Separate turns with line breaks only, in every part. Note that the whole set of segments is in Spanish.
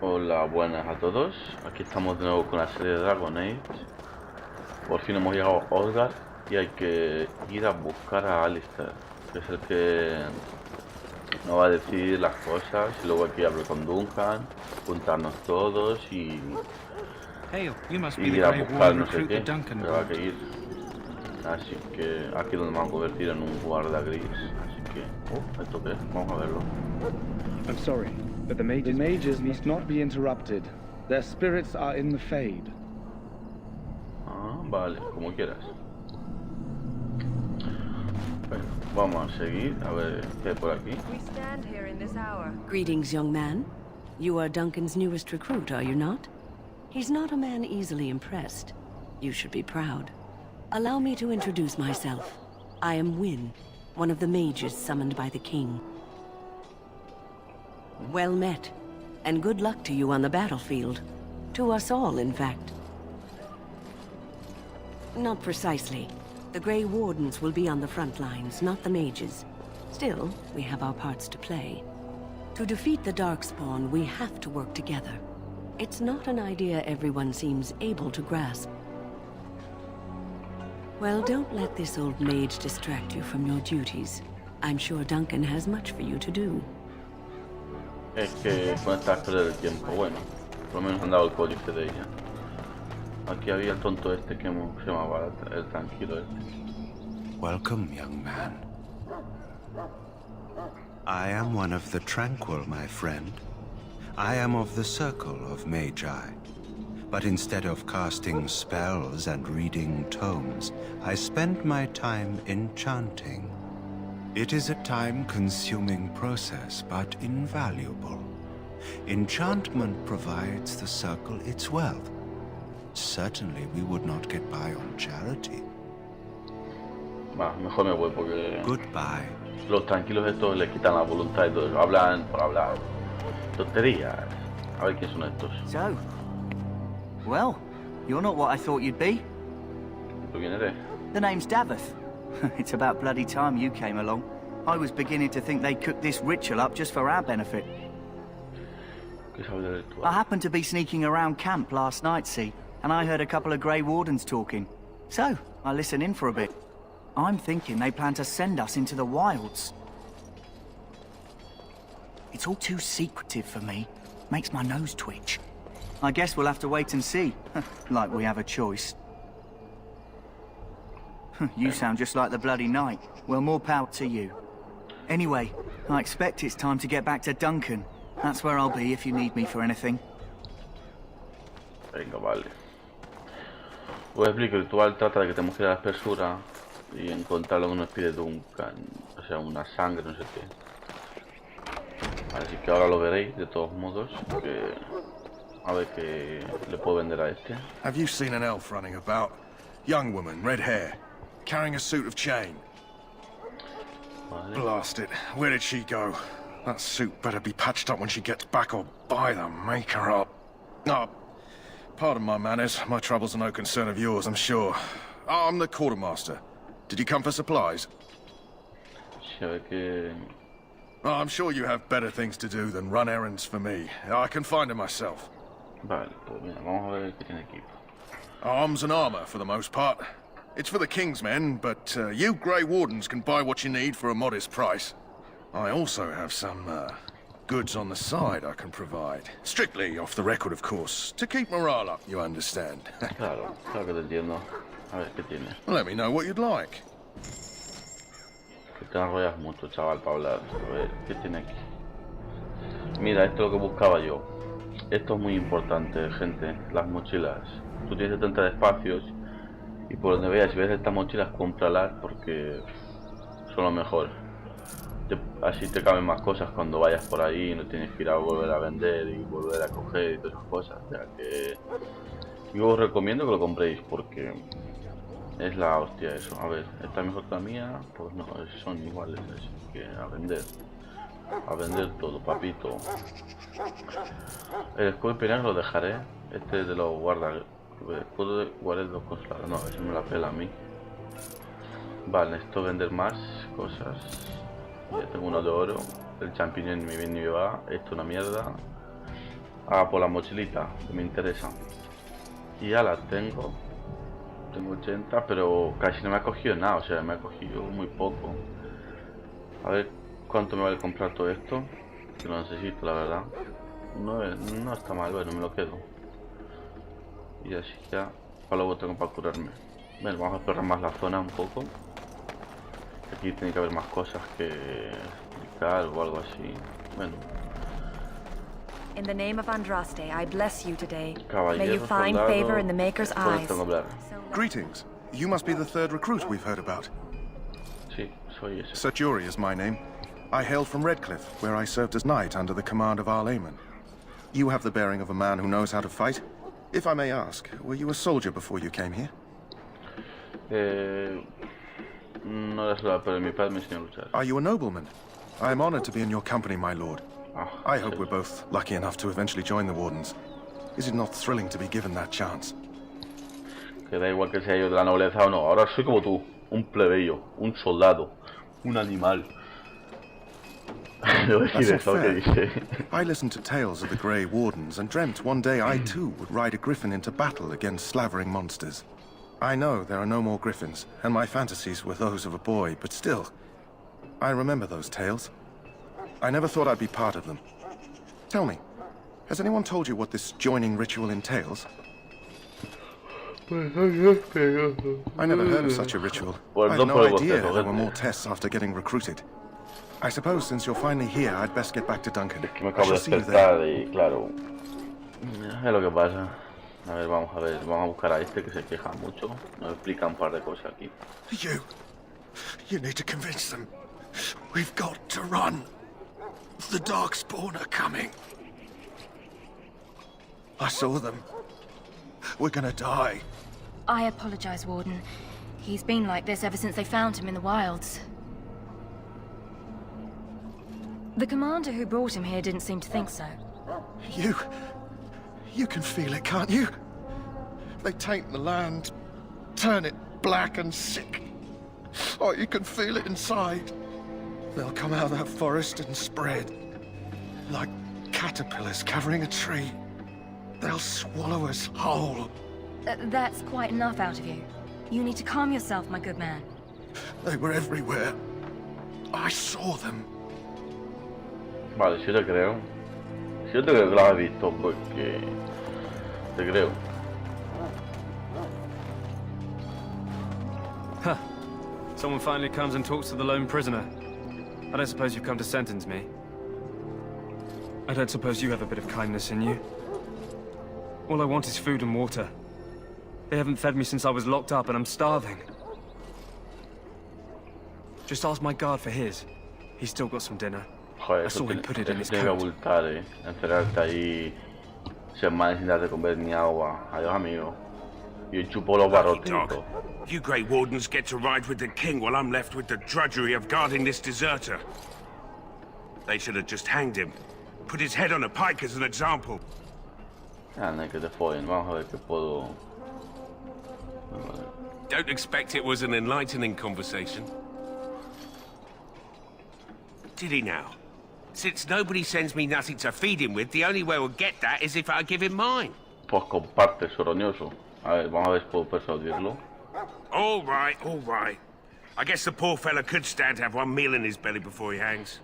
Hola, buenas a todos. Aquí estamos de nuevo con la serie de Dragon Age. Por fin hemos llegado a Osgard y hay que ir a buscar a Alistair, que es el que nos va a decir las cosas. Y luego hay que hablar con Duncan, juntarnos todos y ir a buscar no sé qué. Pero hay que ir. Así que aquí es donde me van a convertir en un guarda gris. Así que, ¿esto qué es? Vamos a verlo.
I'm sorry, but the mages must not be interrupted. Their spirits are in the Fade.
Ah, vale, como quieras. Bueno, vamos a seguir, a ver qué hay por aquí.
Greetings, young man. You are Duncan's newest recruit, are you not? He's not a man easily impressed. You should be proud. Allow me to introduce myself. I am Wynne, one of the mages summoned by the king. Well met, and good luck to you on the battlefield. To us all, in fact. Not precisely. The Grey Wardens will be on the front lines, not the mages. Still, we have our parts to play. To defeat the Darkspawn, we have to work together. It's not an idea everyone seems able to grasp. Well, don't let this old mage distract you from your duties. I'm sure Duncan has much for you to do.
Es que con esta es perder el tiempo. Bueno, por lo menos han dado el códice de ella. Aquí había el tonto este que se llamaba el tranquilo este.
Welcome, young man. I am one of the tranquil, my friend. I am of the circle of Magi. But instead of casting spells and reading tomes, I spend my time enchanting. It is a time-consuming process, but invaluable. Enchantment provides the circle its wealth. Certainly we would not get by on charity.
Va, mejor me voy porque
Goodbye.
los tranquilos estos le quitan la voluntad y todo eso. Hablan por hablar. Tonterías. A ver quién son estos.
So, well, you're not what I thought you'd be.
¿Tú quién eres?
The name's Davith. It's about bloody time you came along. I was beginning to think they cooked this ritual up just for our benefit.
¿Qué sabes del ritual?
I happened to be sneaking around camp last night, see, and I heard a couple of Grey Wardens talking. So, I listened in for a bit. I'm thinking they plan to send us into the wilds. It's all too secretive for me. Makes my nose twitch. I guess we'll have to wait and see. Like we have a choice. You sound just like the bloody knight. Well, more power to you. Anyway, I expect it's time to get back to Duncan. That's where I'll be if you need me for anything.
Venga, vale. Os explico, el ritual trata de que tenemos que ir a la espesura y encontrar lo que nos pide Duncan. O sea, una sangre, no sé qué. Así que ahora lo veréis, de todos modos. Que a ver qué le puedo vender a este.
Have you seen an elf running about? Young woman, red hair, carrying a suit of chain.
Vale.
Blast it. Where did she go? That suit better be patched up when she gets back or by the maker up. Oh, pardon my manners. My troubles are no concern of yours, I'm sure. Oh, I'm the quartermaster. Did you come for supplies?
Sí, a ver qué...
Oh, I'm sure you have better things to do than run errands for me. I can find them myself.
Vale, pues mira, vamos a ver qué tiene aquí.
Arms and armor, for the most part. It's for the King's men, but you Grey Wardens can buy what you need for a modest price. I also have some goods on the side I can provide. Strictly off the record, of course. To keep morale up, you understand.
Claro, claro que te entiendo. A ver qué tiene.
Let me know what you'd like.
Que te enrollas mucho, chaval, para hablar. A ver qué tiene aquí. Mira, esto es lo que buscaba yo. Esto es muy importante, gente. Las mochilas. Tú tienes 70 espacios. Y por donde veas, si ves estas mochilas, cómpralas porque son lo mejor. Así te caben más cosas cuando vayas por ahí y no tienes que ir a volver a vender y volver a coger y todas esas cosas. O sea que yo os recomiendo que lo compréis porque es la hostia eso. A ver, ¿esta es mejor que la mía? Pues no, son iguales, así que a vender. A vender todo, papito. El escudo imperial lo dejaré. Este es de los guarda. El escudo de guarda de los consulados. No, eso me la pela a mí. Vale, esto vender más cosas. Ya tengo uno de oro. El champiñón ni bien ni va. Esto una mierda. Ah, por la mochilita, que me interesa. Y ya la tengo. Tengo 80, pero casi no me ha cogido nada, o sea, me ha cogido muy poco. A ver cuánto me vale comprar todo esto, que lo necesito, la verdad. No está mal, bueno, me lo quedo. Y así ya, para luego tengo para curarme. Bueno, vamos a explorar más la zona un poco. Aquí tiene que haber más cosas que explicar o algo así. Bueno.
In the name of Andraste, I bless you today. May you
Caballero,
find
soldado,
favor in the Maker's
puedes
eyes.
hablar.
Greetings. You must be the third recruit we've heard about.
Sí, soy ese.
Sir Jury is my name. I hail from Redcliffe, where I served as knight under the command of Arl Eamon. You have the bearing of a man who knows how to fight. If I may ask, were you a soldier before you came here?
No era soldado, pero mi padre me enseñó a luchar.
Are you a nobleman? I am honored to be in your company, my lord.
Ah,
I hope
sí.
we're both lucky enough to eventually join the Wardens. Is it not thrilling to be given that chance?
Que da igual que sea yo de la nobleza o no. Ahora soy como tú, un plebeyo, un soldado, un animal.
That's not fair. I listened to tales of the Grey Wardens and dreamt one day I too would ride a griffin into battle against slavering monsters. I know there are no more griffins, and my fantasies were those of a boy, but still, I remember those tales. I never thought I'd be part of them. Tell me, has anyone told you what this joining ritual entails? I never heard of such a ritual. I had no idea there were more tests after getting recruited. I suppose since you're finally here, I'd best get back to Duncan.
Que me
I
acabo
shall
de
see you
despertar
there.
y claro, es lo que pasa. A ver, vamos a buscar a este que se queja mucho. Nos explica un par de cosas aquí.
You need to convince them. We've got to run. The Darkspawn are coming. I saw them. We're gonna die.
I apologize, Warden. He's been like this ever since they found him in the wilds. The commander who brought him here didn't seem to think so.
You can feel it, can't you? They taint the land, turn it black and sick. Oh, you can feel it inside. They'll come out of that forest and spread. Like caterpillars covering a tree. They'll swallow us whole.
That's quite enough out of you. You need to calm yourself, my good man.
They were everywhere. I saw them.
Vale, si yo te creo. Si yo te creo que lo has visto, porque te creo.
Huh. Someone finally comes and talks to the lone prisoner. I don't suppose you've come to sentence me. I don't suppose you have a bit of kindness in you. All I want is food and water. They haven't fed me since I was locked up and I'm starving. Just ask my guard for his. He's still got some dinner.
Joder,
I saw him put it in his
tiene que
coat.
abultar, encerrarte ahí semanas sin darte comer ni agua. Adiós, amigo. Y chupo los barrotitos.
You Grey Wardens get to ride with the king while I'm left with the drudgery of guarding this deserter. They should have just hanged him. Put his head on a pike as an example.
Anda, que te follen. Vamos a ver qué puedo...
Don't expect it was an enlightening conversation. Did he now? Since nobody sends me nothing to feed him with, the only way we'll get that is if I give him mine.
Pues comparte, soroñoso. A ver, vamos a ver si puedo persuadirlo.
All right, all right. I guess the poor fella could stand to have one meal in his belly before he hangs.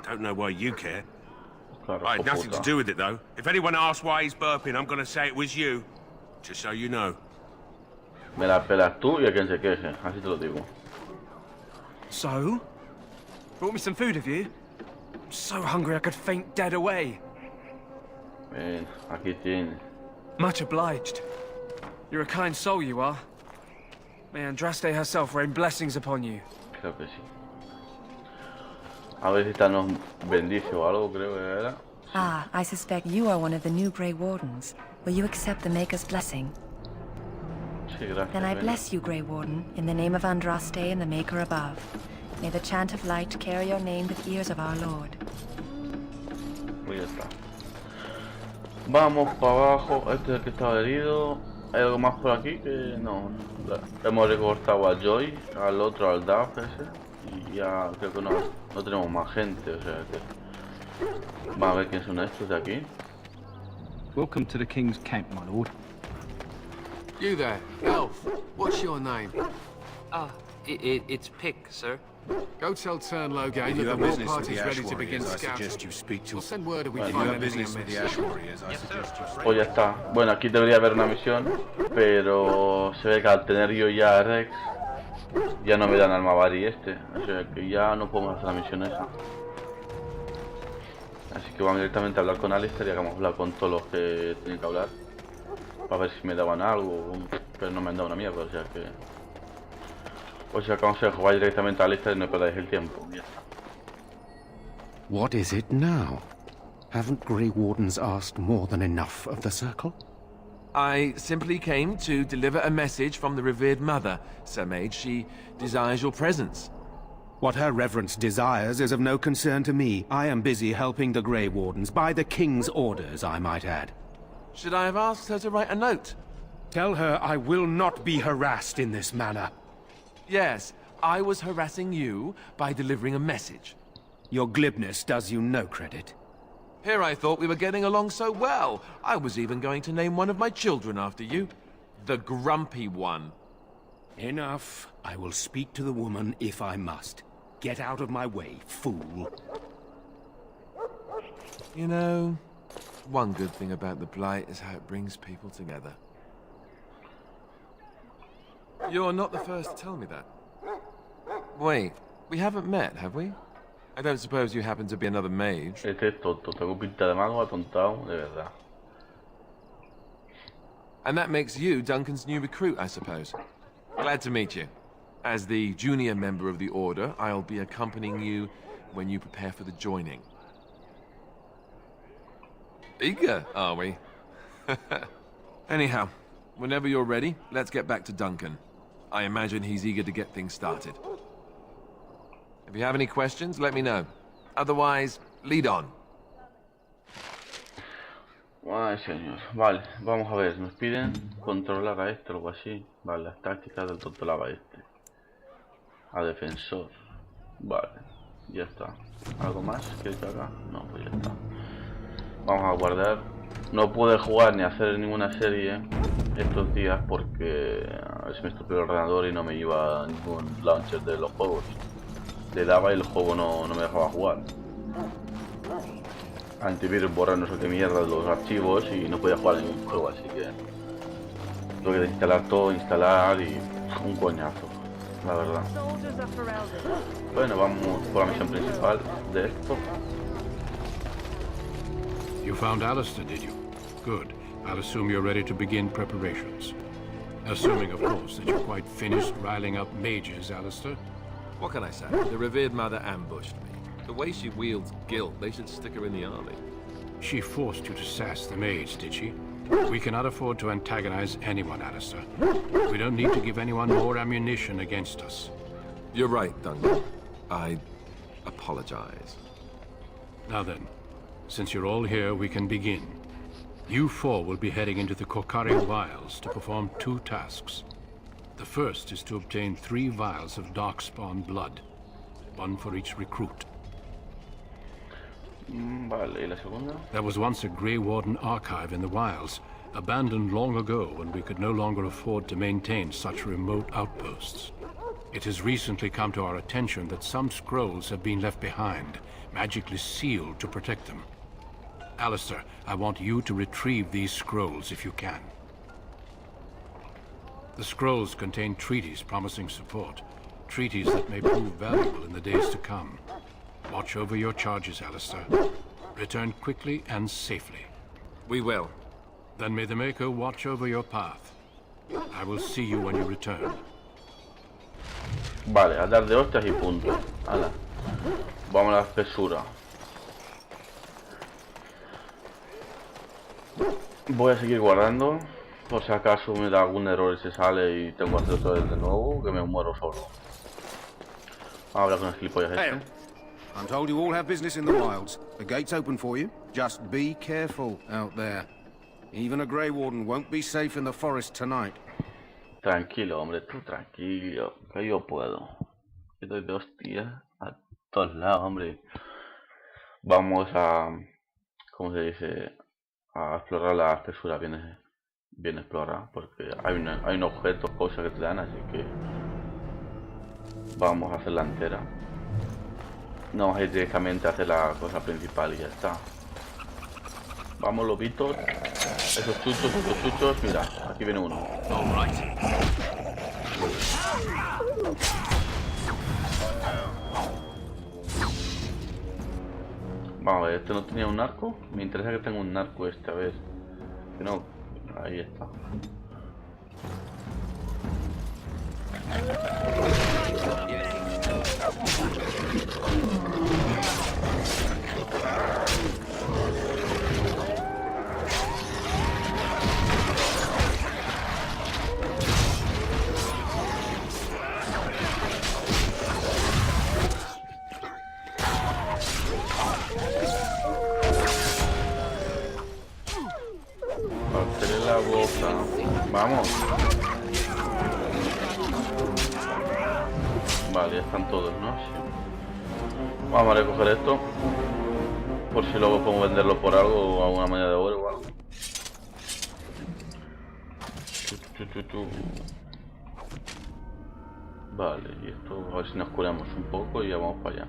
Don't know why you care.
Claro,
I had nothing to
puta.
do with it, though. If anyone asks why he's burping, I'm gonna say it was you. Just so you know.
Me la pelas tú y a quien se queje, así te lo digo.
So? Brought me some food, have you? I'm so hungry I could faint dead away.
Ven, aquí tienes.
Much obliged. You're a kind soul, you are. May Andraste herself rain blessings upon you.
Creo que sí. A ver si esta nos bendice o algo, creo que era.
Ah, I suspect you are one of the new Grey Wardens. Will you accept the Maker's blessing?
Sí, gracias.
Then I
ven.
bless you, Grey Warden, in the name of Andraste and the Maker above. May the chant of light carry your name to the ears of our Lord.
Pues ya está. Vamos para abajo. Este es el que estaba herido. ¿Hay algo más por aquí? Que no. Hemos recortado a Joy, al otro, al Duff ese. Y ya creo que no tenemos más gente. O sea que... Vamos a ver quién son estos de aquí.
Welcome to the King's camp, my lord.
You there, elf. What's your name?
It's Pick, sir.
Go tell Turnlogate that the war party's ready to begin scouting. We'll send word if we find anything amiss.
Pues ya está. Bueno, aquí debería haber una misión, pero se ve que al tener yo ya a Rex, ya no me dan al Mavari este. O sea que ya no podemos hacer la misión esa. Así que vamos directamente a hablar con Alistair y vamos a hablar con todos los que tienen que hablar. Para ver si me daban algo, pero no me han dado una mierda, o sea que... Os aconsejo, vaya directamente a Alistair y no perdáis el tiempo. Ya está.
What is it now? Haven't Grey Wardens asked more than enough of the Circle?
I simply came to deliver a message from the revered mother, Sir Mage. She desires your presence.
What her reverence desires is of no concern to me. I am busy helping the Grey Wardens, by the King's orders, I might add.
Should I have asked her to write a note?
Tell her I will not be harassed in this manner.
Yes, I was harassing you by delivering a message.
Your glibness does you no credit.
Here I thought we were getting along so well. I was even going to name one of my children after you. The Grumpy One.
Enough. I will speak to the woman if I must. Get out of my way, fool.
You know, one good thing about the Blight is how it brings people together. You're not the first to tell me that. Wait, we haven't met, have we? I don't suppose you happen to be another mage.
Este es tonto, tengo pinta de mago atontado, de verdad.
And that makes you Duncan's new recruit, I suppose. Glad to meet you. As the junior member of the Order, I'll be accompanying you when you prepare for the joining. Eager, are we? Anyhow, whenever you're ready, let's get back to Duncan. I imagine he's eager to get things started. If you have any questions, let me know. Otherwise, lead on.
Ay, señor. Vale, vamos a ver. Nos piden controlar a este o algo así. Vale, las tácticas del tontolaba este. A defensor. Vale, ya está. ¿Algo más que haga? No, pues ya está. Vamos a guardar. No pude jugar ni hacer ninguna serie estos días porque se me estropeó el ordenador y no me iba ningún launcher de los juegos. Le daba y el juego no me dejaba jugar. Antivirus borra no sé qué mierda los archivos y no podía jugar ningún juego, así que tuve que instalar todo, instalar y un coñazo, la verdad. Bueno, vamos por la misión principal de esto.
You found Alistair, did you? Good. I'll assume you're ready to begin preparations. Assuming, of course, that you're quite finished riling up mages, Alistair.
What can I say? The revered mother ambushed me. The way she wields guilt, they should stick her in the army.
She forced you to sass the mage, did she? We cannot afford to antagonize anyone, Alistair. We don't need to give anyone more ammunition against us.
You're right, Duncan. I apologize.
Now then, since you're all here, we can begin. You four will be heading into the Korcari Wilds to perform 2 tasks. The first is to obtain 3 vials of Darkspawn blood, 1 for each recruit.
Vale, ¿y la segunda?
There was once a Grey Warden archive in the wilds, abandoned long ago when we could no longer afford to maintain such remote outposts. It has recently come to our attention that some scrolls have been left behind, magically sealed to protect them. Alistair, I want you to retrieve these scrolls if you can. The scrolls contain treaties promising support, treaties that may prove valuable in the days to come. Watch over your charges, Alistair. Return quickly and safely.
We will.
Then may the Maker watch over your path. I will see you when you return.
Vale, a dar de hostias y punto. Hala. Vamos a la espesura. Voy a seguir guardando. Por si acaso me da algún error y se sale y tengo que hacer otra vez de nuevo, que me muero solo. Habla con el gilipollas este.
I'm told you all have business in the wilds. The gate's open for you. Just be careful out there. Even a Grey Warden won't be safe in the forest tonight.
Tranquilo, hombre, tú tranquilo, que yo puedo. Yo doy de hostias a todos lados, hombre. Vamos a... ¿cómo se dice? a explorar la espesura bien explorada, porque hay unos objetos, cosas que te dan, así que vamos a hacerla entera. No vamos a ir directamente a hacer la cosa principal y ya está. Vamos, lobitos. Esos chuchos, mira, aquí viene uno. Vamos a ver, este no tenía un arco. Me interesa que tenga un arco esta vez. Si no, ahí está. Partirle la boca. Vamos. Vale, ya están todos, ¿no? Sí. Vamos a recoger esto. Por si luego podemos venderlo por algo o alguna manera de oro o algo. Vale, y esto a ver si nos curamos un poco y ya vamos para allá.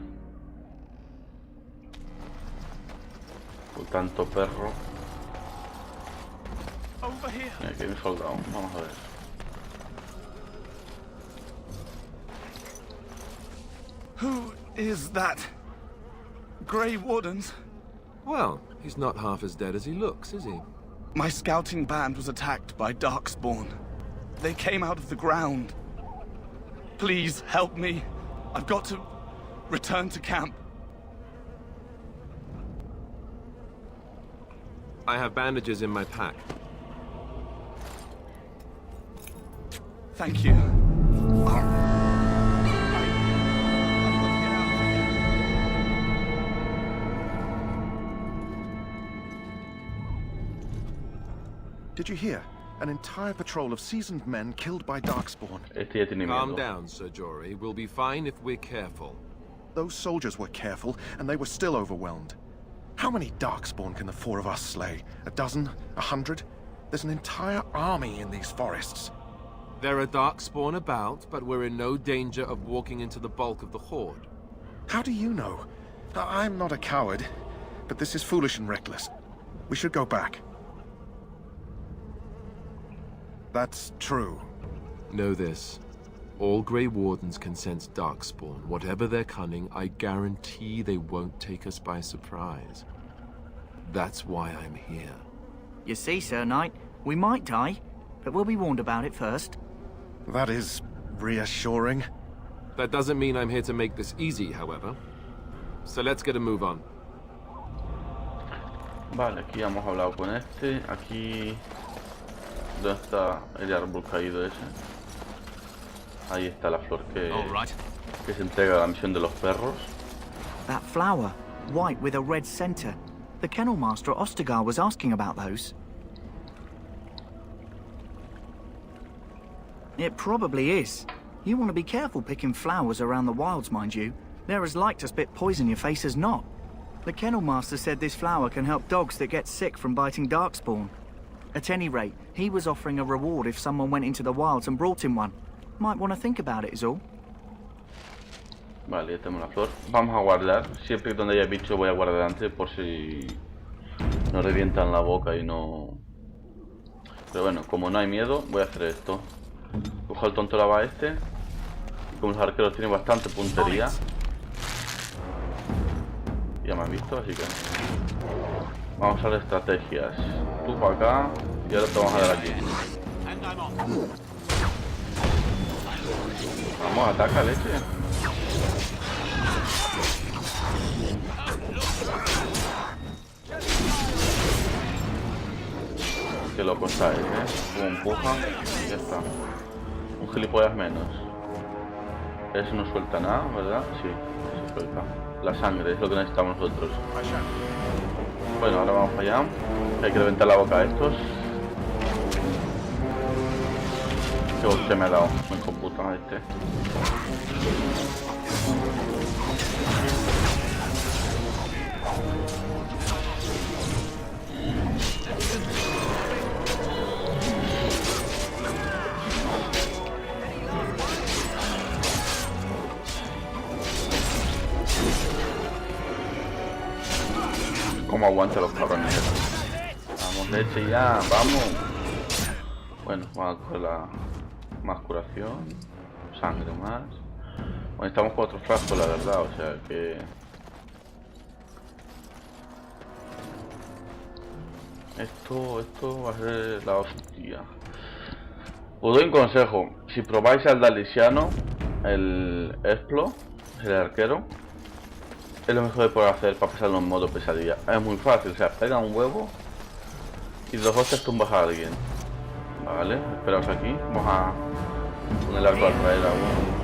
Por tanto perro. Mira, aquí hay un soldado, vamos a ver.
Who is that? Grey Wardens?
Well, he's not half as dead as he looks, is he?
My scouting band was attacked by Darkspawn. They came out of the ground. Please, help me. I've got to return to camp.
I have bandages in my pack.
Thank you.
Did you hear? An entire patrol of seasoned men killed by Darkspawn.
Calm down, Sir Jory. We'll be fine if we're careful.
Those soldiers were careful, and they were still overwhelmed. How many Darkspawn can the four of us slay? A dozen? 100? There's an entire army in these forests.
There are Darkspawn about, but we're in no danger of walking into the bulk of the Horde.
How do you know? I'm not a coward, but this is foolish and reckless. We should go back. That's true.
Know this. All Grey Wardens can sense Darkspawn. Whatever their cunning, I guarantee they won't take us by surprise. That's why I'm here.
You see, Sir Knight, we might die, but we'll be warned about it first.
That is reassuring.
That doesn't mean I'm here to make this easy, however. So let's get a move on.
Vale, aquí hemos hablado con este. Aquí... ¿Dónde está el árbol caído ese? Ahí está la flor que se entrega a la misión de los perros.
That flower, white with a red center. The Kennel Master Ostergar was asking about those. It probably is. You want to be careful picking flowers around the wilds, mind you. They're as like to spit poison in your face as not. The Kennel Master said this flower can help dogs that get sick from biting Darkspawn. At any rate, he was offering a reward if someone went into the wilds and brought him one. Might want to think about it is all.
Vale, ya tenemos la flor. Vamos a guardar. Siempre donde haya bicho voy a guardar antes por si nos revientan la boca y no... Pero bueno, como no hay miedo, voy a hacer esto. Cojo el tonto lava este. Y como los arqueros tienen bastante puntería. Ya me han visto, así que... Vamos a las estrategias. Tú para acá y ahora te vamos a dar aquí. Vamos, ataca, leche. Qué loco está él, Como empuja y ya está. Un gilipollas menos. Ese no suelta nada, ¿verdad? Sí, se suelta. La sangre es lo que necesitamos nosotros. Bueno, ahora vamos para allá. Hay que reventar la boca a estos. Qué hostia me ha dado. Me computa este. cómo aguantan los cabrones estos. Vamos, leche ya, vamos. Bueno, vamos a coger la más curación. Sangre más. Bueno, estamos con otro frasco, la verdad, o sea que... Esto va a ser la hostia. Os doy un consejo. Si probáis al dalisiano, el Explo, el arquero, es lo mejor que puedo hacer para pasarlo en modo pesadilla. Es muy fácil, o sea, pega un huevo y de 2 hostias tumbas a alguien. Vale, esperaos aquí. Vamos a poner el arco al traer a uno.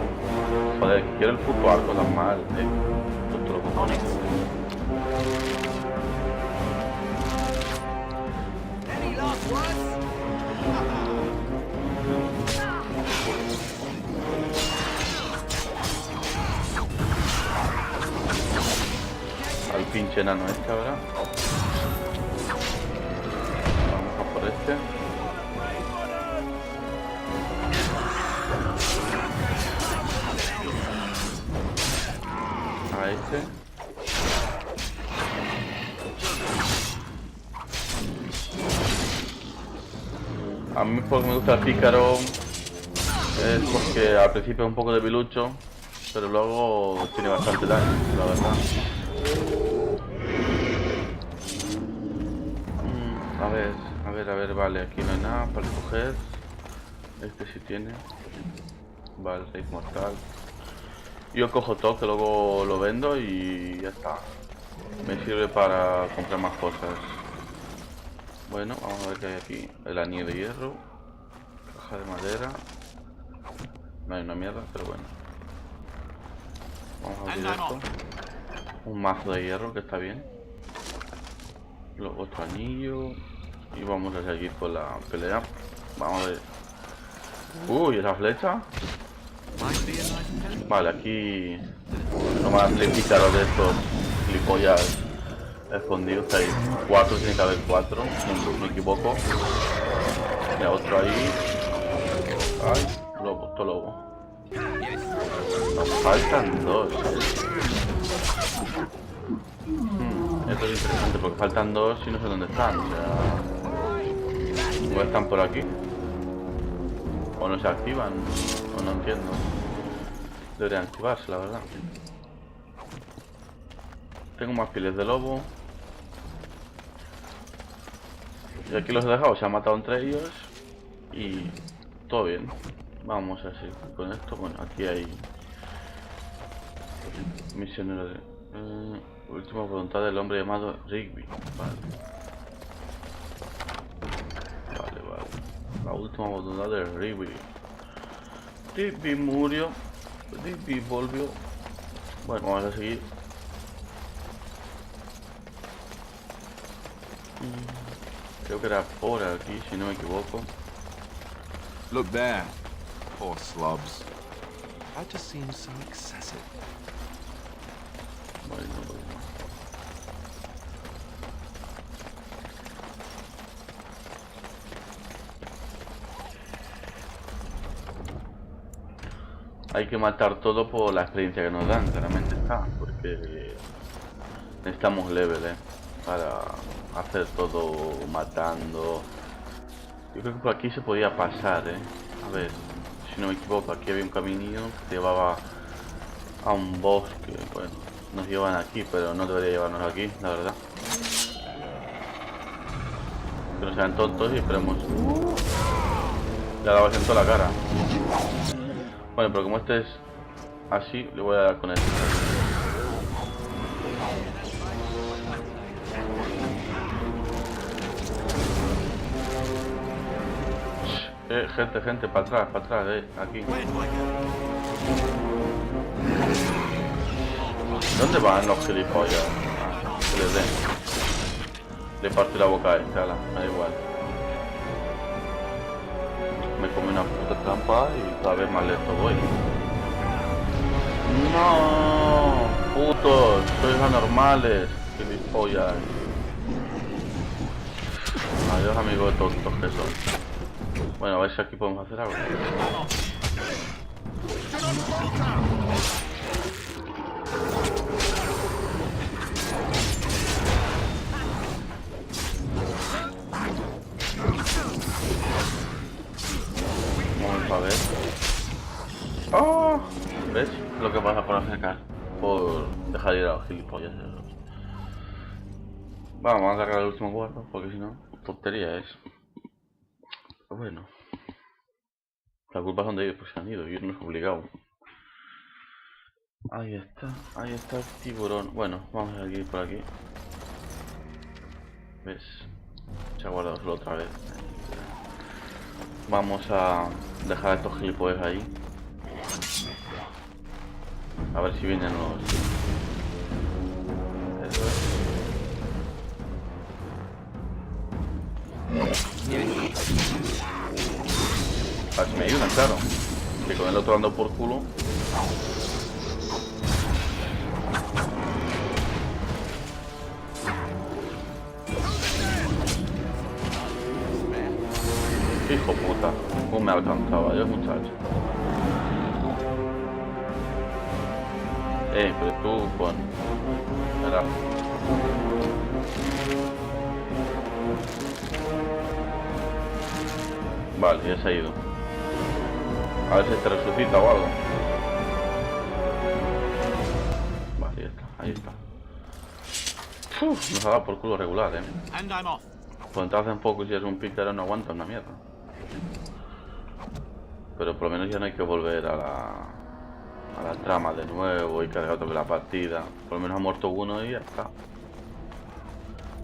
Joder, quiero el puto arco tan mal, Esto lo cojones. Al pinche enano este ahora. Vamos a por este. A este. A mí porque me gusta el pícaro es porque al principio es un poco debilucho, pero luego tiene bastante daño, la verdad. A ver, vale, aquí no hay nada para coger. Este sí tiene. Vale, 6 mortal. Yo cojo todo, que luego lo vendo y ya está. Me sirve para comprar más cosas. Bueno, vamos a ver qué hay aquí. El anillo de hierro. Caja de madera. No hay una mierda, pero bueno. Vamos a abrir esto. Un mazo de hierro que está bien. Luego otro anillo. Y vamos a seguir con la pelea. Vamos a ver. Uy, esa flecha. Vale, aquí no más le pícaros de estos gilipollas escondidos. Hay 4, tiene que haber 4, no me equivoco. Mira, otro ahí. Ay, lobo, esto lobo. Nos faltan 2. Esto es interesante porque faltan 2 y no sé dónde están. O sea, ¿o están por aquí? ¿O no se activan? O no entiendo. Deberían activarse, la verdad. Tengo más pieles de lobo. Y aquí los he dejado, se han matado entre ellos. Y todo bien. Vamos a seguir con esto. Bueno, aquí hay misionero de... última voluntad del hombre llamado Rigby. Vale. La última voluntad de Rigby. Rigby murió. Rigby volvió. Bueno, vamos a seguir. Creo que era por aquí, si no me equivoco.
Look there. Poor slobs. That just seems so excessive.
Bueno. Hay que matar todo por la experiencia que nos dan, claramente está, porque necesitamos level, para hacer todo matando. Yo creo que por aquí se podía pasar, A ver, si no me equivoco, aquí había un caminillo que llevaba a un bosque. Bueno, nos llevan aquí, pero no debería llevarnos aquí, la verdad. Que no sean tontos y esperemos. Le ha dado en toda la cara. Bueno, pero como este es así, le voy a dar con este. Gente, para atrás, aquí. ¿Dónde van los gilipollas? Que les den. Le partí la boca a este, ala, me da igual. Me come una puta trampa y cada vez más lento voy. ¡No! ¡Putos! ¡Sois anormales! ¡Gilipollas! Adiós, amigos tontos que son. Bueno, a ver si aquí podemos hacer algo. ¿Ves? Lo que pasa por sacar. Por dejar ir a los gilipollas esos. Vamos a sacar el último guarda, porque si no, tontería es. Pero bueno. La culpa son de ellos, pues se han ido, y no es obligado. Ahí está el tiburón. Bueno, vamos a ir por aquí. ¿Ves? Se ha guardado solo otra vez. Vamos a dejar a estos gilipollas ahí. A ver si vienen los... Eso es. A ver si me ayudan, claro. Que con el otro ando por culo. Hijo puta, cómo me alcanzaba yo, muchacho. Pero tú pon. Espera. Vale, ya se ha ido. A ver si te resucita o algo. Vale, ya está, ahí está. Nos ha dado por culo regular, Pues entonces un poco si es un pícaro no aguanta una mierda. Pero por lo menos ya no hay que volver a la trama de nuevo y cargar otra vez la partida. Por lo menos ha muerto uno y ya está.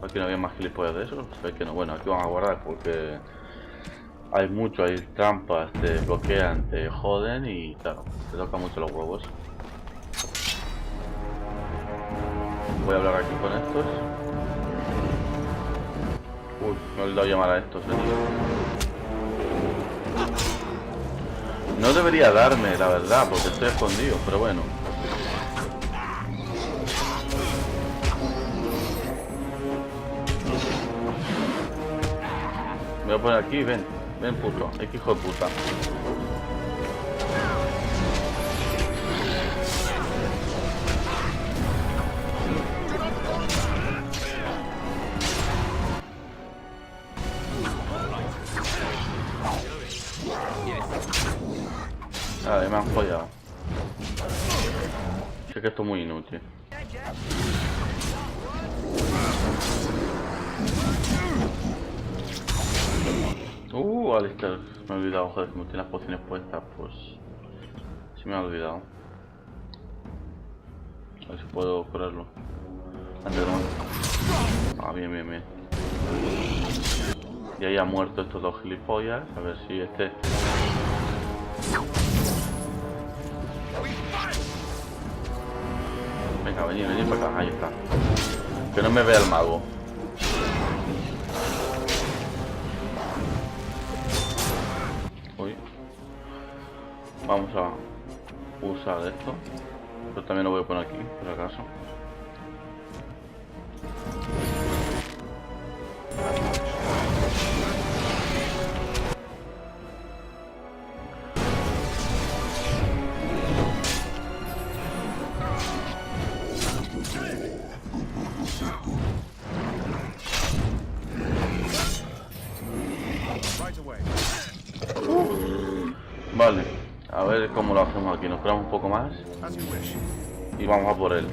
Aquí no había más gilipollas de eso. Sé que no. Bueno, aquí vamos a guardar porque hay mucho, hay trampas, te bloquean, te joden y claro, te tocan mucho los huevos. Voy a hablar aquí con estos. Uy, me he olvidado llamar a estos, No debería darme, la verdad, porque estoy escondido, pero bueno. Me voy a poner aquí, ven puto, qué hijo de puta. Vale, me han follado. Sé que esto es muy inútil. Alistair, me he olvidado, joder, como tiene las pociones puestas, pues... Sí me ha olvidado. A ver si puedo curarlo. Antes de no. Ah, bien. Y ahí han muerto estos dos gilipollas, a ver si este... Venga, venid para acá, ahí está. Que no me vea el mago. Uy. Vamos a usar esto. Pero también lo voy a poner aquí, por acaso. Vale, a ver cómo lo hacemos aquí. Nos esperamos un poco más y vamos a por él.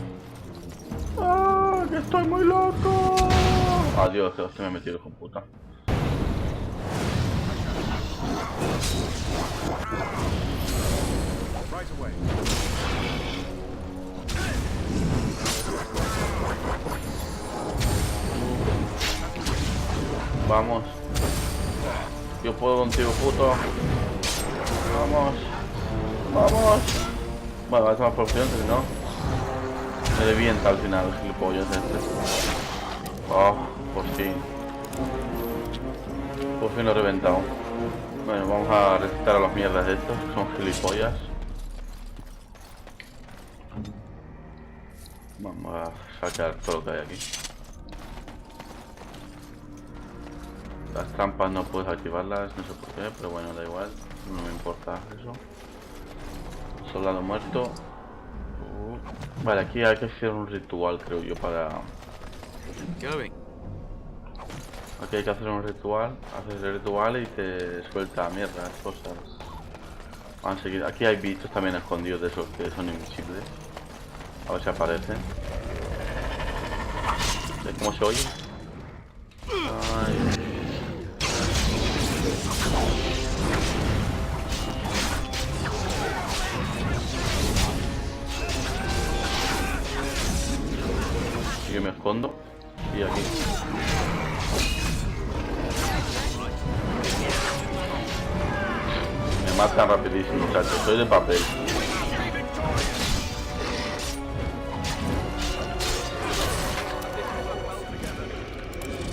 ¡Ah! ¡Que estoy muy loco! Adiós, que se me ha metido con puta. Vamos. Yo puedo contigo, puto. Vamos. Bueno, es más por opción, si no me revienta al final el gilipollas este. Oh, por fin lo he reventado. Bueno, vamos a recitar a las mierdas de estos, que son gilipollas. Vamos a sacar todo lo que hay aquí. Las trampas no puedes activarlas, no sé por qué, pero bueno, da igual, no me importa eso. Soldado muerto. Vale, aquí hay que hacer un ritual, creo yo, para... Aquí hay que hacer un ritual, haces el ritual y te suelta mierdas, cosas. Van a seguir. Aquí hay bichos también escondidos de esos que son invisibles. A ver si aparecen. ¿Ves cómo se oye? Ay. Yo me escondo y aquí. Me matan rapidísimo, muchachos. Soy de papel.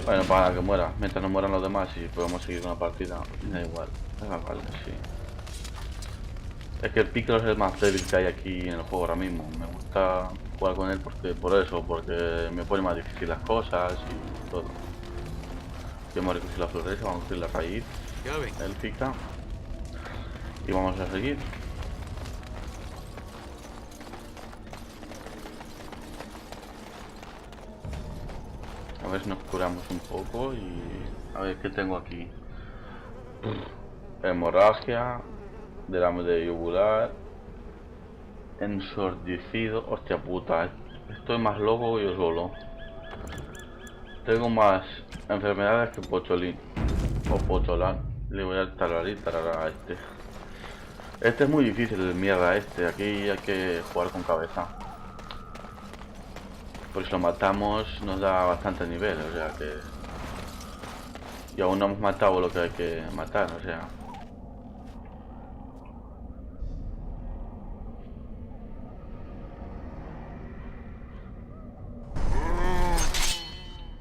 Bueno, para que muera. Mientras no mueran los demás y podemos seguir una partida, da igual. Vale, sí. Es que el Piccolo es el más débil que hay aquí en el juego ahora mismo. Me gusta jugar con él porque me pone más difícil las cosas y todo. Vamos a recoger la floresta, vamos a coger la raíz élfica y vamos a seguir. A ver si nos curamos un poco y a ver qué tengo aquí. Hemorragia, derrame de yugular, ensordecido. Hostia puta, estoy más loco yo solo. Tengo más enfermedades que Pocholín o Pocholán. Le voy a tararar a este. Este es muy difícil, el mierda este. Aquí hay que jugar con cabeza. Por si lo matamos nos da bastante nivel, o sea que... Y aún no hemos matado lo que hay que matar, o sea...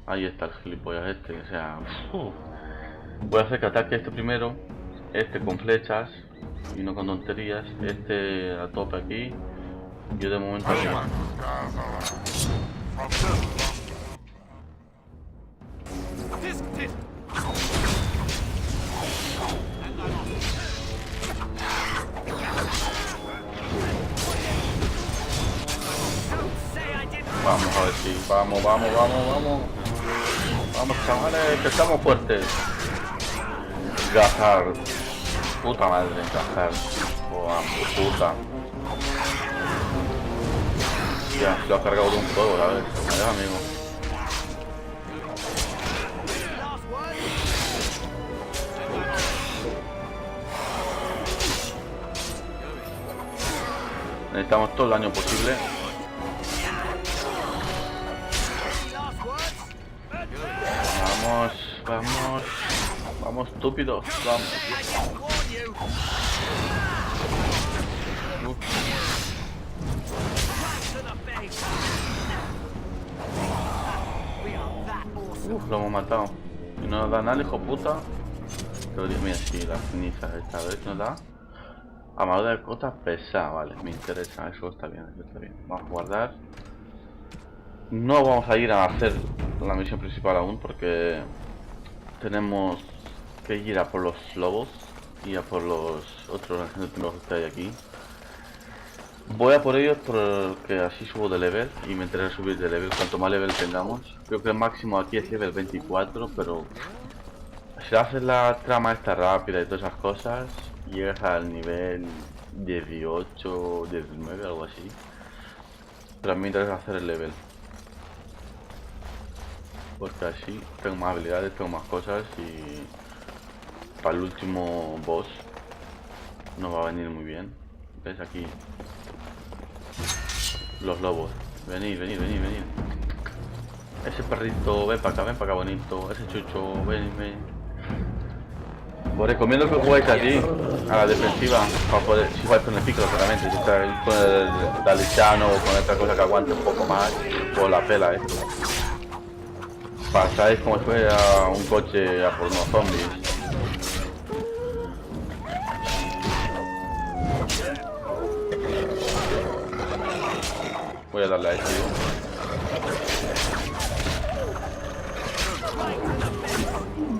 Ahí está el gilipollas este, o sea... Voy a hacer que ataque este primero, este con flechas y no con tonterías, este a tope aquí. Yo de momento aquí. Vamos a ver si... Vamos. Vamos, chavales, que estamos fuertes. Gazar. Puta madre, Gazar. Puta. Ya, lo ha cargado de un fuego, ¿sabes? Adiós, amigo. Necesitamos todo el daño posible. Vamos, estúpidos, vamos. Lo hemos matado. Y no nos da nada, hijo puta. Pero mira, si la ceniza esta vez nos da. Armadura de cotas pesada, vale, me interesa, eso está bien, Vamos a guardar. No vamos a ir a hacer la misión principal aún porque tenemos que ir a por los lobos y a por los otros agentes tecnológicos que hay aquí. Voy a por ellos porque así subo de level y me interesa subir de level cuanto más level tengamos. Creo que el máximo aquí es level 24, pero si haces la trama esta rápida y todas esas cosas, llegas al nivel 18, 19, algo así. Pero a mí me interesa hacer el level. Porque así tengo más habilidades, tengo más cosas y para el último boss nos va a venir muy bien. ¿Ves aquí? Los lobos. Venid. Ese perrito, ven para acá bonito. Ese chucho, ven. Os recomiendo que juguéis aquí, a la defensiva, para poder, si jugáis con el Piccolo claramente, si estáis con el Dalichano o con otra cosa que aguante un poco más, por la pela esto. Pasáis como si fuera un coche a por unos zombies. Voy a darle a este.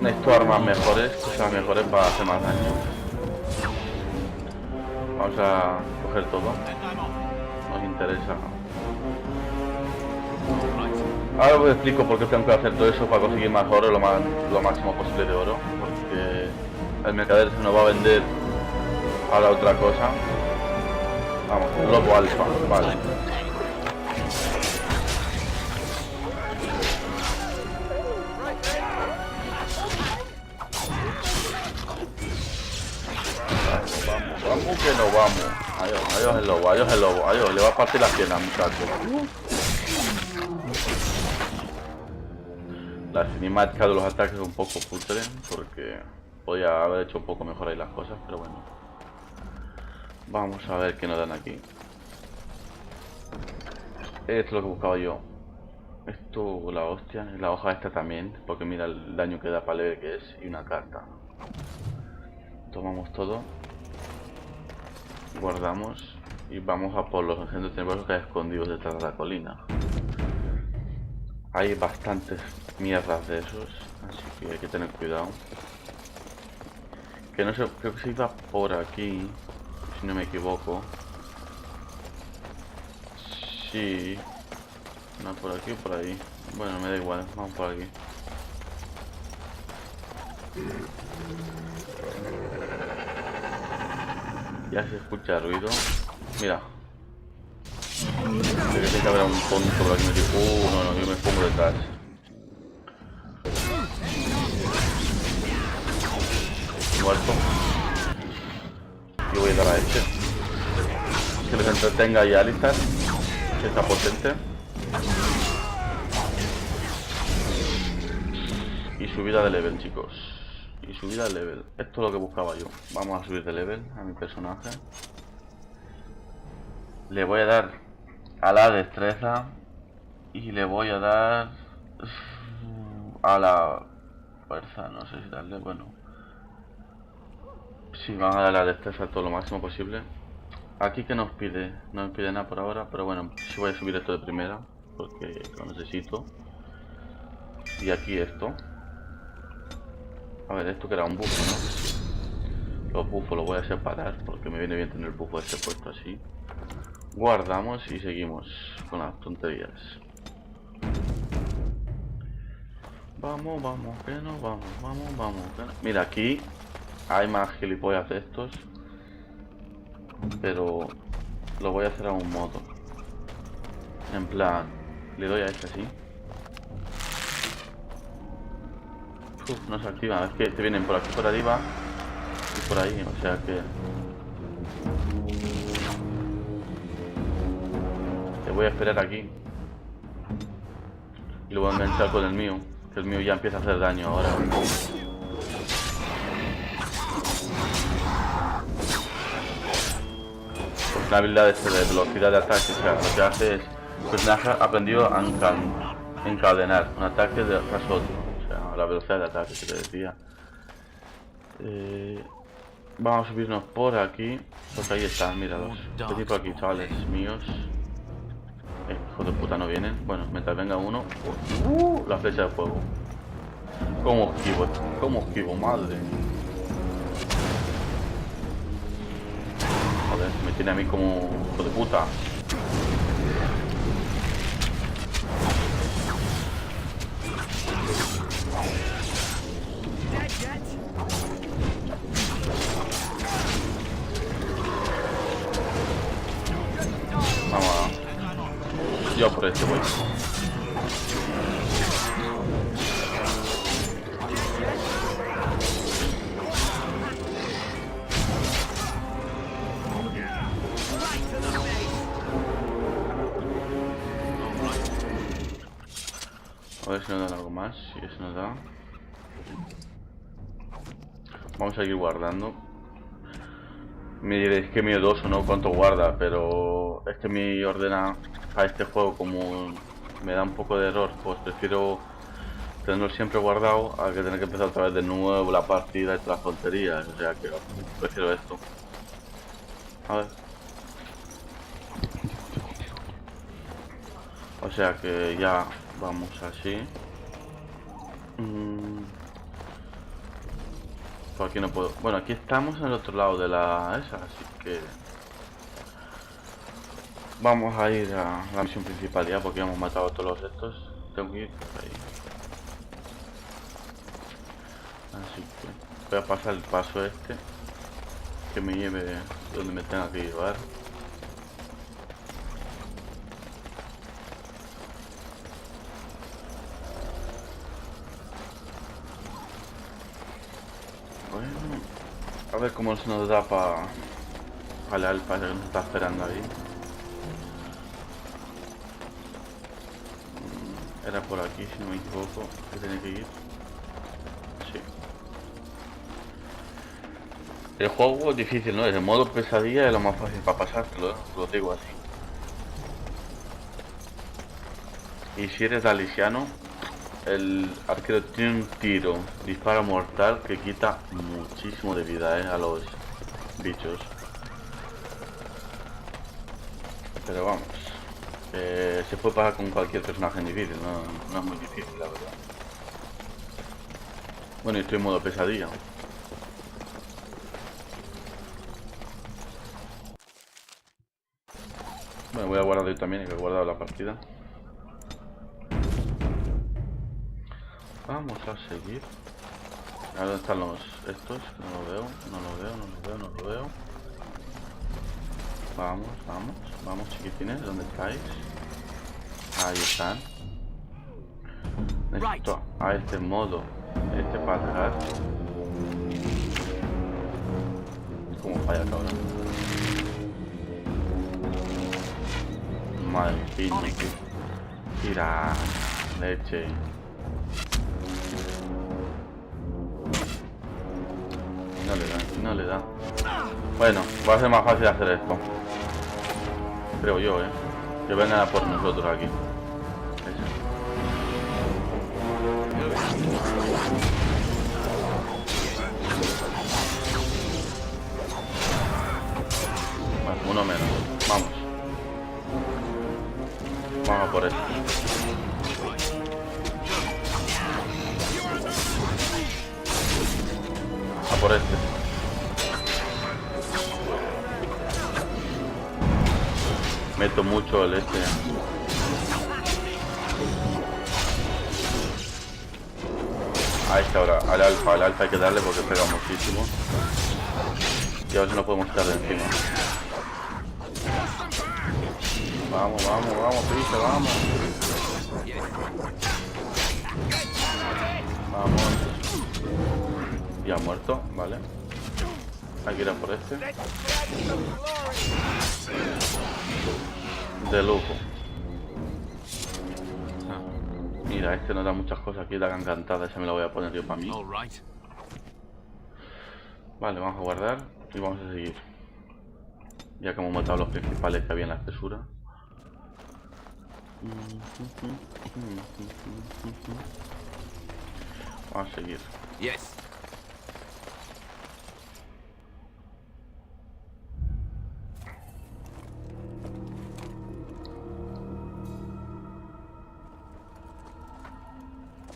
Necesito armas mejores, cosas mejores para hacer más daño. Vamos a coger todo. Nos interesa. Ahora os explico por qué tengo que hacer todo eso para conseguir más oro, lo máximo posible de oro. Porque el mercader se nos va a vender Ahora otra cosa. Vamos, lobo alfa, vale. Vamos que no vamos. Adiós el lobo, adiós, le va a partir la pierna, muchachos. La cinemática de los ataques es un poco putre, porque podía haber hecho un poco mejor ahí las cosas, pero bueno. Vamos a ver qué nos dan aquí. Esto es lo que buscaba yo. Esto, la hostia, y la hoja esta también, porque mira el daño que da para leer que es, y una carta. Tomamos todo. Guardamos y vamos a por los engendros tenebrosos que hay escondidos detrás de la colina. Hay bastantes mierdas de esos, así que hay que tener cuidado. Que no sé, creo que se iba por aquí, si no me equivoco. Sí. No, por aquí o por ahí. Bueno, me da igual, vamos por aquí. Ya se escucha ruido. Mira. Sé que tiene que haber un tonto por aquí. No, yo me pongo detrás. Muerto. Y voy a dar a este. Que les entretenga ahí a Alistar. Que está potente. Y subida de level, chicos. Y subida de level. Esto es lo que buscaba yo. Vamos a subir de level a mi personaje. Le voy a dar a la destreza. Y le voy a dar a la fuerza. No sé si darle, bueno. Sí, vamos a dar la destreza todo lo máximo posible. Aquí que nos pide, no me pide nada por ahora, pero bueno, sí voy a subir esto de primera, porque lo necesito. Y aquí esto. A ver, esto que era un bufo, ¿no? Los bufos los voy a separar, porque me viene bien tener el bufo este puesto así. Guardamos y seguimos con las tonterías. Vamos, que no, vamos, que no. Mira, aquí hay más gilipollas de estos. Pero lo voy a hacer a un modo. En plan, le doy a este así. No se activa, es que te vienen por aquí por arriba y por ahí, o sea que... Te voy a esperar aquí. Y lo voy a enganchar con el mío, que el mío ya empieza a hacer daño ahora. La habilidad de velocidad de ataque, o sea, lo que hace es el personaje ha aprendido a encadenar un ataque tras otro, o sea, la velocidad de ataque que te decía. Vamos a subirnos por aquí, porque ahí están, míralos. Estoy por aquí, chavales míos. Hijos de puta no vienen. Bueno, mientras venga uno. La flecha de fuego. ¿Cómo esquivo, madre? Joder, me tiene a mí como hijo de puta. Vamos a... Yo por este voy. A ver si nos dan algo más, si eso nos da. Vamos a seguir guardando. Me diréis que miedoso, ¿no? Cuánto guarda, pero es que me ordena a este juego como me da un poco de error, pues prefiero tenerlo siempre guardado a que tener que empezar otra vez de nuevo la partida y todas las tonterías, o sea que prefiero esto. A ver. O sea que ya vamos así. Por aquí no puedo. Bueno, aquí estamos en el otro lado de la esa, así que vamos a ir a la misión principal ya, porque ya hemos matado a todos los estos. Tengo que ir por ahí. Así que voy a pasar el paso este. que me lleve donde me tenga que llevar. Bueno, a ver cómo se nos da para al alfa que nos está esperando ahí. Era por aquí, si no me equivoco, que tenía que ir. Sí. El juego es difícil, ¿no? El modo pesadilla es lo más fácil para pasártelo, ¿eh? Lo digo así. Y si eres dalisiano, el arquero tiene un tiro, disparo mortal que quita muchísimo de vida, a los bichos. Pero vamos, se puede pasar con cualquier personaje en difícil, no es muy difícil, la verdad. Bueno, y estoy en modo pesadilla. Bueno, voy a guardar yo también, que he guardado la partida. Vamos a seguir. A ver dónde están los estos. No lo veo, no lo veo, no lo veo, no lo veo. Vamos, vamos, vamos, chiquitines, ¿dónde estáis? Ahí están. Necesito a este modo, para atrás. Como falla, cabrón. Madre mía, tira leche. No le da. Bueno, va a ser más fácil hacer esto. Creo yo, que vengan a por nosotros aquí. Eso. Bueno, uno menos. Vamos. Vamos a por esto. A por este. Meto mucho el este. A este ahora, al alfa hay que darle porque pega muchísimo. Y a ver si nos podemos quitar de encima. Vamos, vamos, vamos, prisa, vamos. Vamos. Ya muerto, vale. Hay que ir a por este. De lujo. Mira, este nos da muchas cosas. Aquí la encantada, esa me la voy a poner yo para mí. Vale, vamos a guardar y vamos a seguir. Ya que hemos matado los principales que había en la espesura. Vamos a seguir.
Yes.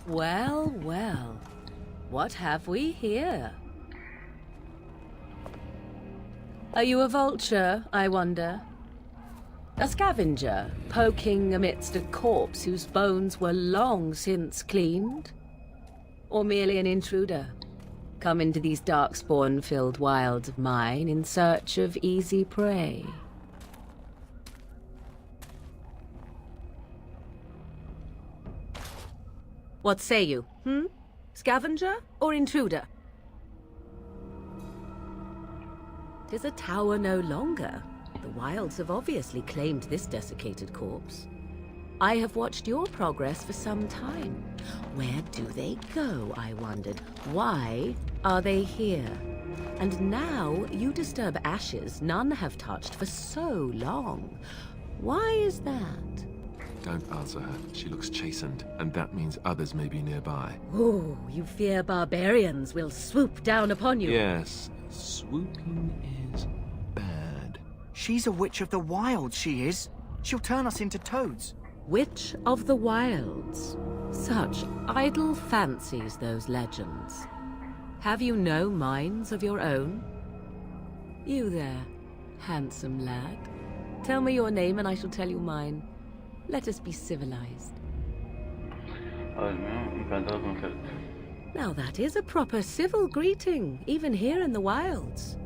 Well, well. What have we here? Are you a vulture, I wonder? A scavenger, poking amidst a corpse whose bones were long since cleaned? Or merely an intruder, come into these darkspawn-filled wilds of mine in search of easy prey? What say you, Scavenger or intruder? 'Tis a tower no longer. The wilds have obviously claimed this desiccated corpse. I have watched your progress for some time. Where do they go, I wondered? Why are they here? And now you disturb ashes none have touched for so long. Why is that?
Don't answer her. She looks chastened, and that means others may be nearby.
Oh, you fear barbarians will swoop down upon you.
Yes, swooping is bad.
She's a witch of the wilds, she is. She'll turn us into toads.
Witch of the Wilds. Such idle fancies, those legends. Have you no minds of your own? You there, handsome lad. Tell me your name and I shall tell you mine. Let us be civilized. Now that is a proper civil greeting, even here in the wilds.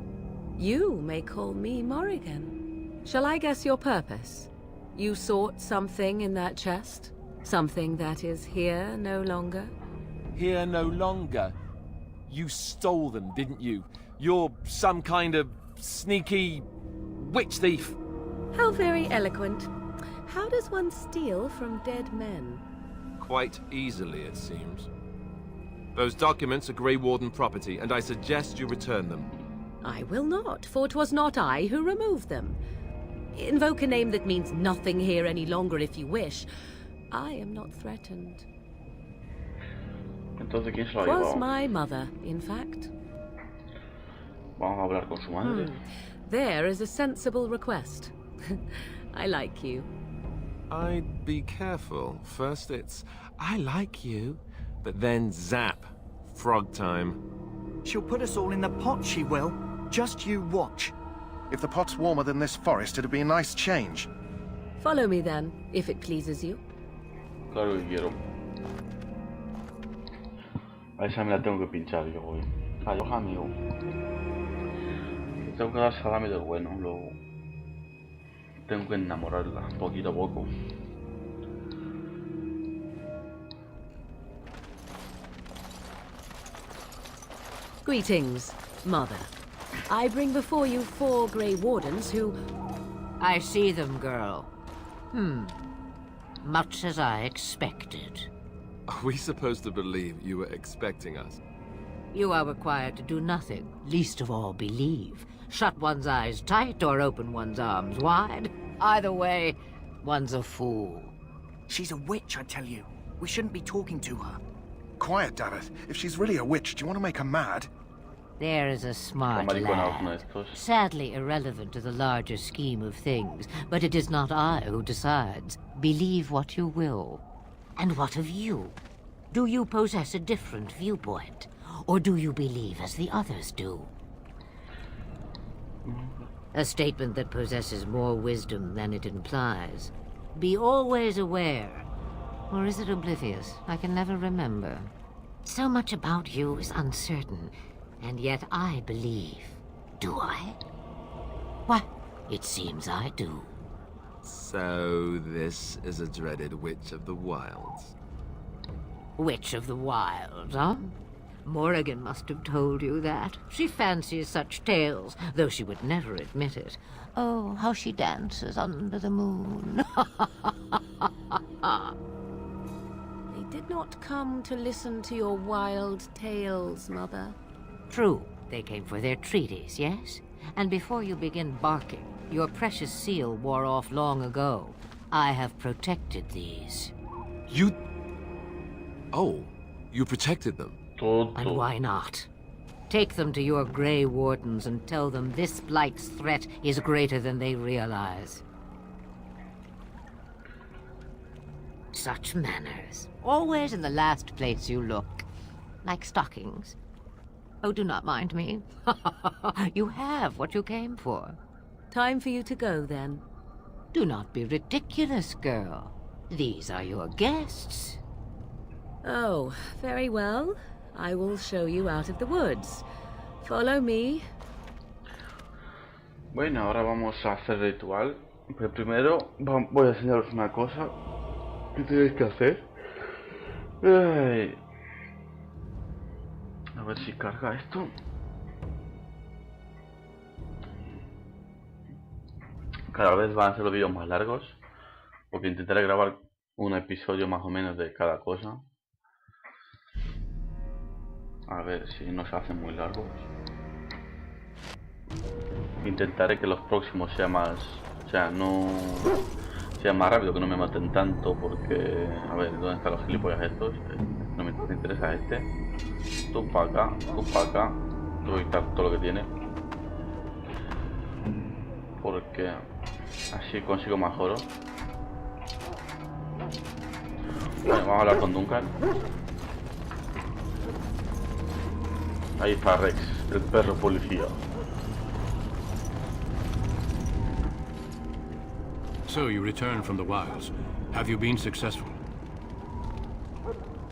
You may call me Morrigan. Shall I guess your purpose? You sought something in that chest? Something that is here no longer?
Here no longer? You stole them, didn't you? You're some kind of sneaky witch thief.
How very eloquent. How does one steal from dead men?
Quite easily, it seems. Those documents are Grey Warden property, and I suggest you return them.
I will not, for 'twas not I who removed them. Invoke a name that means nothing here any longer if you wish. I am not threatened.
Entonces, ¿quién se lo ha
'Twas
llevado?
my mother, in fact.
Vamos a hablar con su madre.
There is a sensible request. I like you.
I'd be careful. First it's, I like you, but then zap. Frog time.
She'll put us all in the pot, she will. Just you watch.
If the pot's warmer than this forest, it'd be a nice change.
Follow me then, if it pleases you.
Claro que quiero. A esa me la tengo que pinchar yo hoy. Adiós, amigo. Tengo que dar salami del bueno, luego. Tengo que enamorarla, poquito a poco.
Greetings, Mother. I bring before you 4 Grey Wardens who...
I see them, girl. Much as I expected.
Are we supposed to believe you were expecting us?
You are required to do nothing, least of all believe. Shut one's eyes tight or open one's arms wide. Either way, one's a fool.
She's a witch, I tell you. We shouldn't be talking to her.
Quiet, Davith. If she's really a witch, do you want to make her mad?
There is a smart lad, sadly irrelevant to the larger scheme of things, but it is not I who decides. Believe what you will. And what of you? Do you possess a different viewpoint? Or do you believe as the others do? A statement that possesses more wisdom than it implies. Be always aware. Or is it oblivious? I can never remember. So much about you is uncertain, and yet I believe. Do I? Why, it seems I do.
So this is a dreaded Witch of the Wilds.
Witch of the Wilds, huh? Morrigan must have told you that. She fancies such tales, though she would never admit it. Oh, how she dances under the moon.
They did not come to listen to your wild tales, Mother.
True, they came for their treaties, yes? And before you begin barking, your precious seal wore off long ago. I have protected these.
You... Oh, you protected them?
And why not? Take them to your Grey Wardens and tell them this Blight's threat is greater than they realize. Such manners. Always in the last place you look. Like stockings. Oh, do not mind me. You have what you came for.
Time for you to go, then.
Do not be ridiculous, girl. These are your guests.
Oh, very well. I will show you out of the woods. Follow me.
Bueno, ahora vamos a hacer ritual. Pero primero voy a enseñaros una cosa que tenéis que hacer. Ay. A ver si carga esto. Cada vez van a ser los vídeos más largos, porque intentaré grabar un episodio más o menos de cada cosa. A ver si no se hacen muy largos. Intentaré que los próximos sean más... O sea, no... sea más rápido, que no me maten tanto, porque... A ver, ¿dónde están los gilipollas estos? No me interesa este. Tú para acá, tú para acá. Te voy a quitar todo lo que tiene. Porque... así consigo más oro. Vale, vamos a hablar con Duncan. Ahí está Rex, el perro policía.
So you return from the wilds. Have you been successful?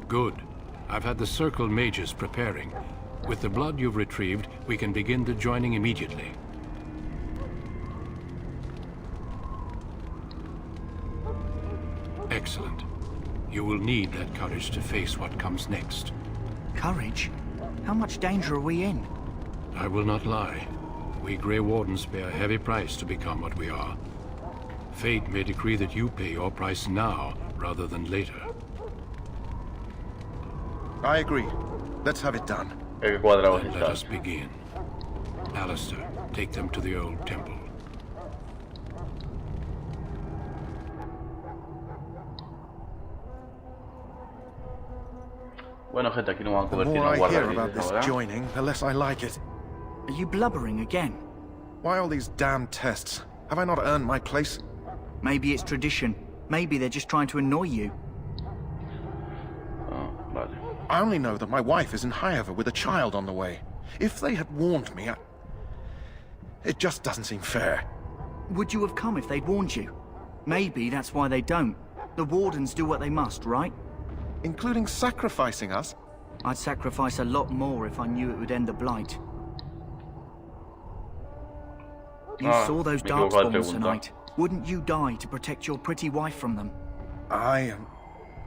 Good. I've had the Circle mages preparing. With the blood you've retrieved, we can begin the joining immediately. You will need that courage to face what comes next.
Courage? How much danger are we in?
I will not lie. We Grey Wardens pay a heavy price to become what we are. Fate may decree that you pay your price now, rather than later.
I agree. Let's have it done.
Then let us begin. Alistair, take them to the old temple.
Bueno, gente, aquí nos vamos a
The
convertir
more
en
I hear
guarda
about this
ahora.
joining, the less I like it.
Are you blubbering again?
Why all these damn tests? Have I not earned my place?
Maybe it's tradition. Maybe they're just trying to annoy you.
Oh, vale.
I only know that my wife is in Highover with a child on the way. If they had warned me, it just doesn't seem fair.
Would you have come if they'd warned you? Maybe that's why they don't. The Wardens do what they must, right?
Including sacrificing us?
I'd sacrifice a lot more if I knew it would end the Blight. You saw those Darkspawns tonight. Wouldn't you die to protect your pretty wife from them?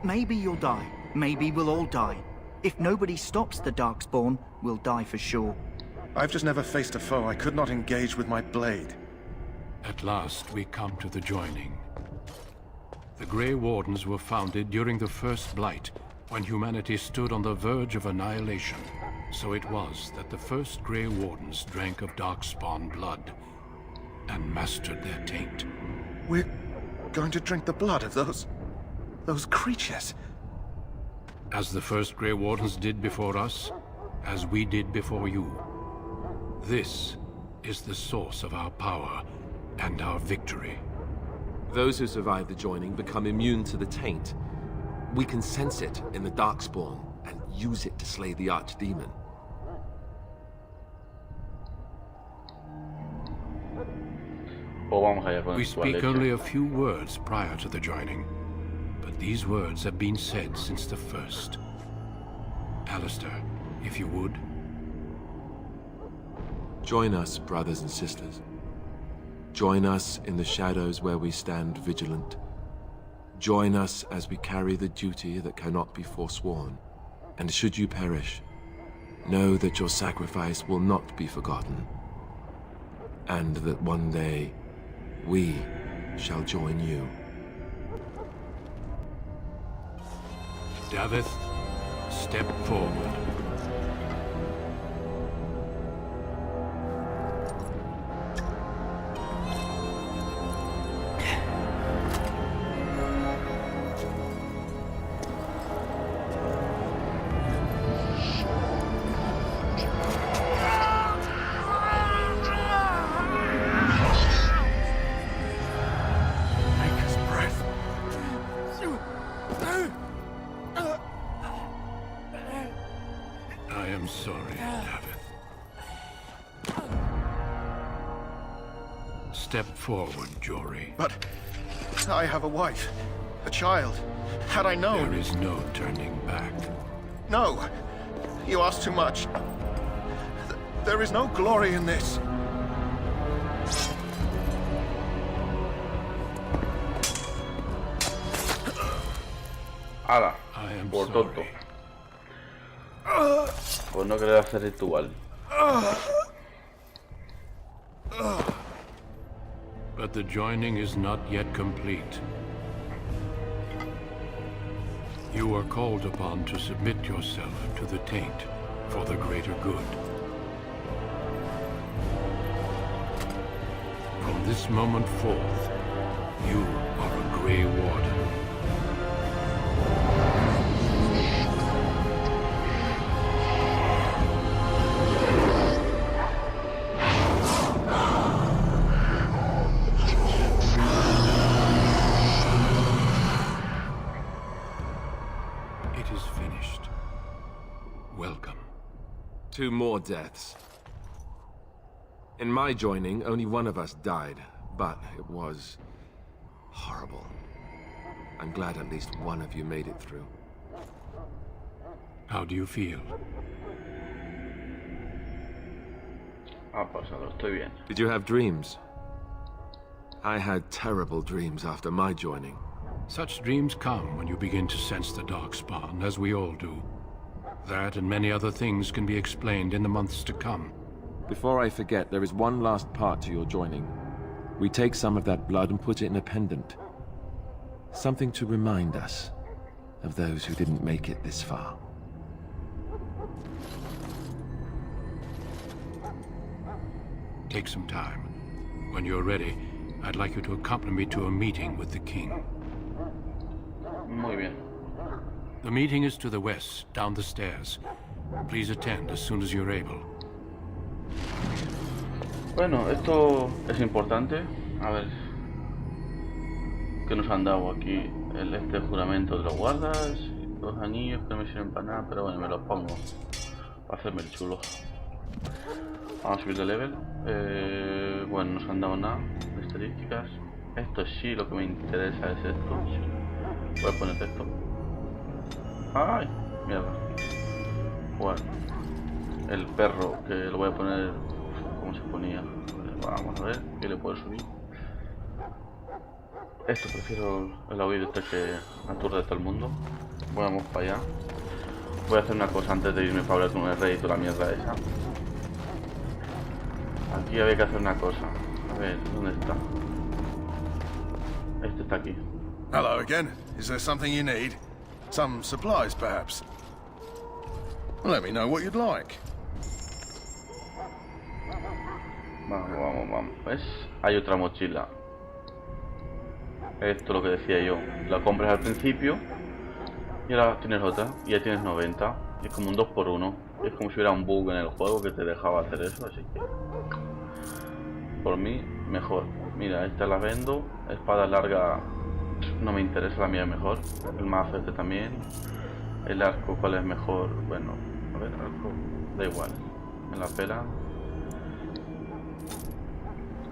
Maybe you'll die. Maybe we'll all die. If nobody stops the Darkspawn, we'll die for sure.
I've just never faced a foe I could not engage with my blade.
At last, we come to the joining. The Grey Wardens were founded during the First Blight, when humanity stood on the verge of annihilation. So it was that the first Grey Wardens drank of Darkspawn blood and mastered their taint.
We're going to drink the blood of those creatures.
As the first Grey Wardens did before us, as we did before you. This is the source of our power and our victory.
Those who survive the joining become immune to the taint. We can sense it in the Darkspawn and use it to slay the Archdemon.
We speak only a few words prior to the joining, but these words have been said since the first. Alistair, if you would.
Join us, brothers and sisters. Join us in the shadows where we stand vigilant. Join us as we carry the duty that cannot be forsworn. And should you perish, know that your sacrifice will not be forgotten. And that one day, we shall join you.
Davith, step forward. I am sorry, Davith. Step forward, Jory.
But I have a wife, a child. Had I known...
There is no turning back.
No! You ask too much. There is no glory in this.
Ala,
I am
por
sorry.
tonto. Por no querer hacer ritual.
But the joining is not yet complete. You are called upon to submit yourself to the taint for the greater good. From this moment forth, you are a Grey Warden. It is finished. Welcome.
2 more deaths. In my joining, only one of us died, but it was horrible. I'm glad at least one of you made it through.
How do you feel?
Ha pasado, estoy bien.
Did you have dreams? I had terrible dreams after my joining.
Such dreams come when you begin to sense the darkspawn, as we all do. That and many other things can be explained in the months to come.
Before I forget, there is one last part to your joining. We take some of that blood and put it in a pendant. Something to remind us of those who didn't make it this far.
Take some time. When you're ready, I'd like you to accompany me to a meeting with the king.
Muy bien.
The meeting is to the west, down the stairs. Please attend as soon as you're able.
Bueno, esto es importante. A ver, ¿qué nos han dado aquí? Este juramento de los guardas, los anillos que no me sirven para nada, pero bueno, me los pongo para hacerme el chulo. Vamos a subir de level. Bueno, no nos han dado nada de estadísticas. Esto sí, lo que me interesa es esto. Voy a poner esto. ¡Ay! Mierda. Bueno, el perro, que lo voy a poner. ¿Cómo se ponía? Vamos a ver, ¿qué le puedo subir? Esto prefiero el oído este que aturde a todo el mundo. Vamos para allá. Voy a hacer una cosa antes de irme para hablar con el rey y toda la mierda esa. Aquí había que hacer una cosa. A ver, ¿dónde está? Este está aquí.
Hello again. Is there something you need? Some supplies, perhaps? Let me know what you'd like.
Vamos. ¿Ves? Hay otra mochila. Esto es lo que decía yo. La compras al principio y ahora tienes otra y ya tienes 90. Es como un 2x1. Es como si hubiera un bug en el juego que te dejaba hacer eso, así que por mí mejor. Mira, esta la vendo. Espada larga no me interesa, la mía es mejor. El mazo este también. El arco, ¿cuál es mejor? Bueno, a ver, arco, da igual, me la pela.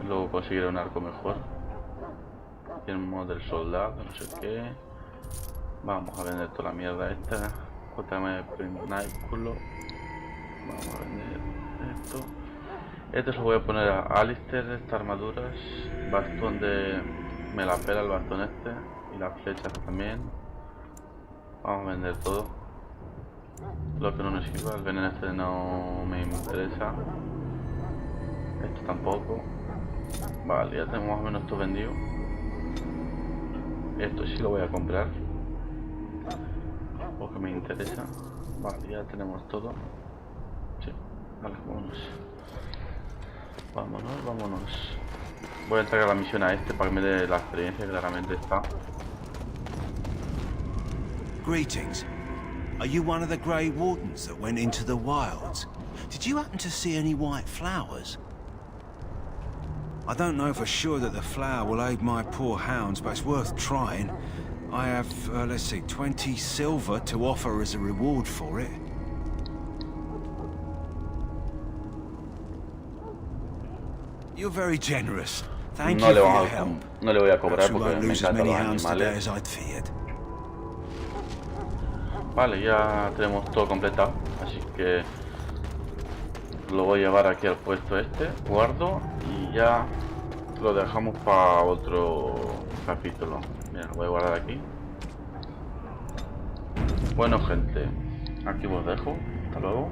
Luego conseguiré un arco mejor. Tenemos del soldado, no sé qué. Vamos a vender toda la mierda esta. Cuéntame pináculo. Vamos a vender esto. Este se lo voy a poner a Alistair, estas armaduras. Bastón de... me la pela el bastón este. Y las flechas también. Vamos a vender todo. Lo que no nos sirva. El veneno este no me interesa. Esto tampoco. Vale, ya tenemos más o menos esto vendido. Esto sí lo voy a comprar porque me interesa. Vale, ya tenemos todo. Sí, vale, vámonos. Voy a entregar la misión a este para que me dé la experiencia, claramente está.
Greetings. Are you one of the Grey Wardens that went into the wilds? Did you happen to see any white flowers? I don't know for sure that the flower will aid my poor hounds, but it's worth trying. I have, let's see, 20 silver to offer as a reward for it. You're very generous. Thank you for your help.
No le voy a cobrar porque me
lose as many
encantan los
hounds today
animales.
as I'd feared.
Vale, ya tenemos todo completado, así que lo voy a llevar aquí al puesto este, guardo y ya lo dejamos para otro capítulo. Mira, lo voy a guardar aquí. Bueno, gente, aquí os dejo. Hasta luego.